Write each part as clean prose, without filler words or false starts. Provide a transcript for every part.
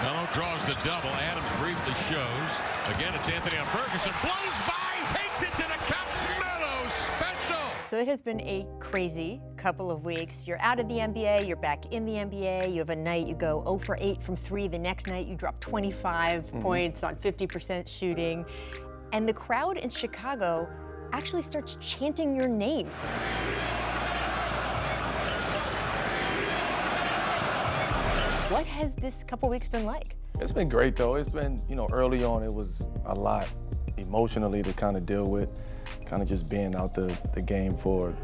Melo draws the double. Adams briefly shows. Again, it's Anthony on Ferguson. Blows by, takes it to the cup. Melo special. So it has been a crazy couple of weeks. You're out of the NBA, you're back in the NBA. You have a night you go 0 for 8 from 3. The next night you drop 25 points on 50% shooting. And the crowd in Chicago actually starts chanting your name. What has this couple weeks been like? It's been great though. It's been, early on it was a lot emotionally to kind of deal with, kind of just being out the game for,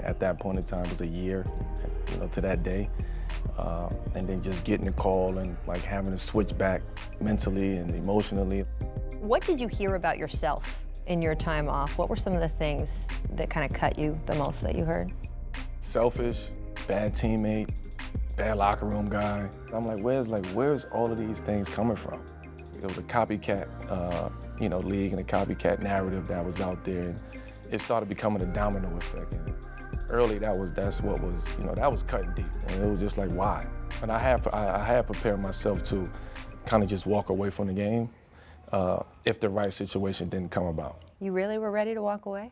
at that point in time, it was a year, to that day. And then just getting the call and like having to switch back mentally and emotionally. What did you hear about yourself in your time off? What were some of the things that kind of cut you the most that you heard? Selfish, bad teammate, bad locker room guy. I'm like, where's all of these things coming from? It was a copycat, league and a copycat narrative that was out there. And it started becoming a domino effect. And early, that was cutting deep. And it was just like, why? And I had prepared myself to kind of just walk away from the game if the right situation didn't come about. You really were ready to walk away?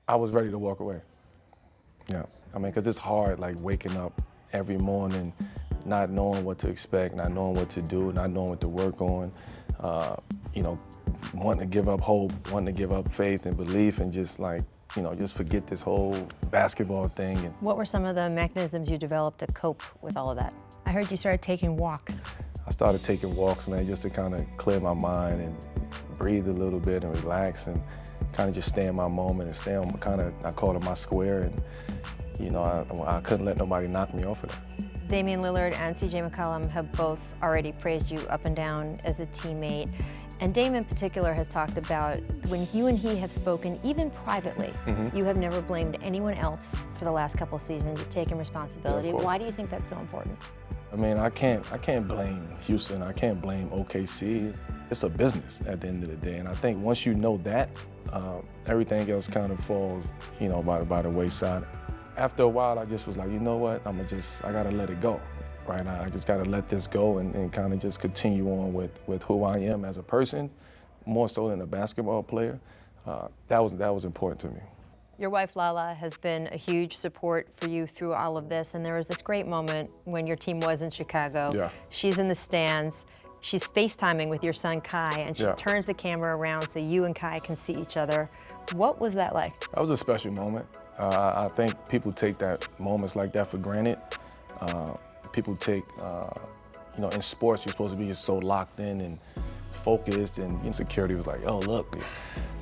I was ready to walk away. Yeah, because it's hard, like waking up every morning, not knowing what to expect, not knowing what to do, not knowing what to work on, wanting to give up hope, wanting to give up faith and belief, and just just forget this whole basketball thing. And what were some of the mechanisms you developed to cope with all of that? I heard you started taking walks. I started taking walks, man, just to kind of clear my mind and breathe a little bit and relax and kind of just stay in my moment and stay on I call it my square, and I couldn't let nobody knock me off of that. Damian Lillard and CJ McCollum have both already praised you up and down as a teammate. And Dame in particular has talked about when you and he have spoken, even privately, you have never blamed anyone else for the last couple of seasons. You've taken responsibility. Yeah, why do you think that's so important? I can't blame Houston. I can't blame OKC. It's a business at the end of the day. And I think once you know that, everything else kind of falls, by the wayside. After a while, I just was like, you know what? I gotta let it go, right? I just gotta let this go and kind of just continue on with who I am as a person, more so than a basketball player. That was important to me. Your wife, Lala, has been a huge support for you through all of this, and there was this great moment when your team was in Chicago. Yeah. She's in the stands. She's FaceTiming with your son, Kai, and she turns the camera around so you and Kai can see each other. What was that like? That was a special moment. I think people take moments like that for granted. People take, in sports, you're supposed to be just so locked in and focused, and security was like, oh, look,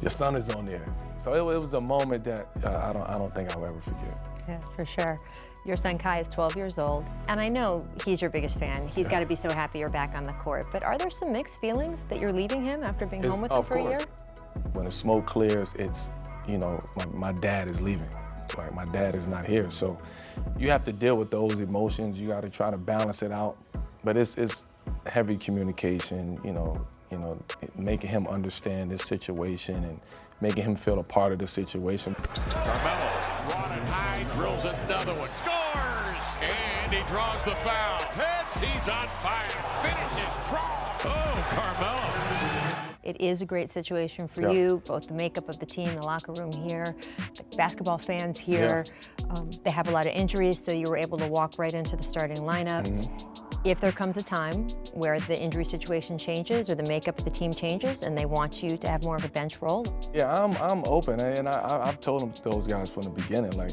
your son is on there. So it was a moment that I don't think I'll ever forget. Yeah, for sure. Your son Kai is 12 years old, and I know he's your biggest fan. He's got to be so happy you're back on the court. But are there some mixed feelings that you're leaving him after being home with him for a year? When the smoke clears, it's, my dad is leaving. Right? My dad is not here. So you have to deal with those emotions. You got to try to balance it out. But it's heavy communication, making him understand this situation and making him feel a part of the situation. Carmelo, running high, drills another one, scores! And he draws the foul. Hits, he's on fire, finishes strong. Oh, Carmelo. It is a great situation for you, both the makeup of the team, the locker room here, the basketball fans here. They have a lot of injuries, so you were able to walk right into the starting lineup. If there comes a time where the injury situation changes or the makeup of the team changes and they want you to have more of a bench role? Yeah, I'm open, and I've told those guys from the beginning, like,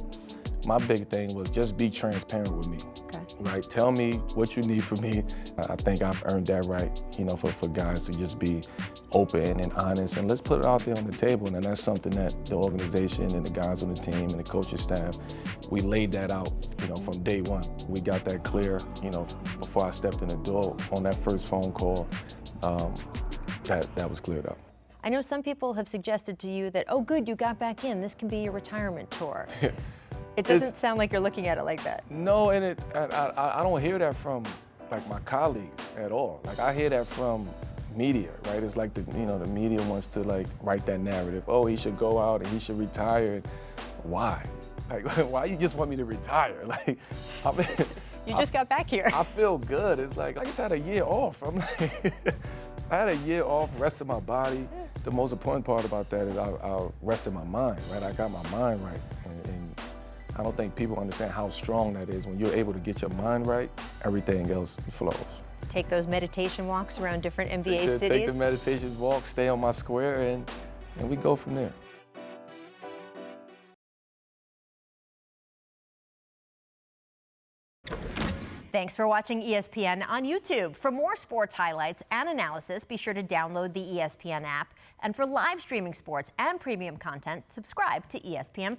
my big thing was just be transparent with me. Okay. Right? Tell me what you need from me. I think I've earned that right, for guys to just be open and honest, and let's put it out there on the table. And that's something that the organization and the guys on the team and the coaching staff, we laid that out, from day one. We got that clear, before I stepped in the door on that first phone call, that was cleared up. I know some people have suggested to you that, oh, good, you got back in. This can be your retirement tour. It doesn't sound like you're looking at it like that. No, and I don't hear that from my colleagues at all. I hear that from media, right? It's like the media wants to write that narrative. Oh, he should go out and he should retire. Why? Why you just want me to retire? You just got back here. I feel good. It's like I just had a year off. I'm like, I had a year off, rested my body. The most important part about that is I rested my mind, right? I got my mind right. And I don't think people understand how strong that is. When you're able to get your mind right, everything else flows. Take those meditation walks around different NBA cities. Take the meditation walk, stay on my square, and we go from there. Thanks for watching ESPN on YouTube. For more sports highlights and analysis, be sure to download the ESPN app. And for live streaming sports and premium content, subscribe to ESPN+.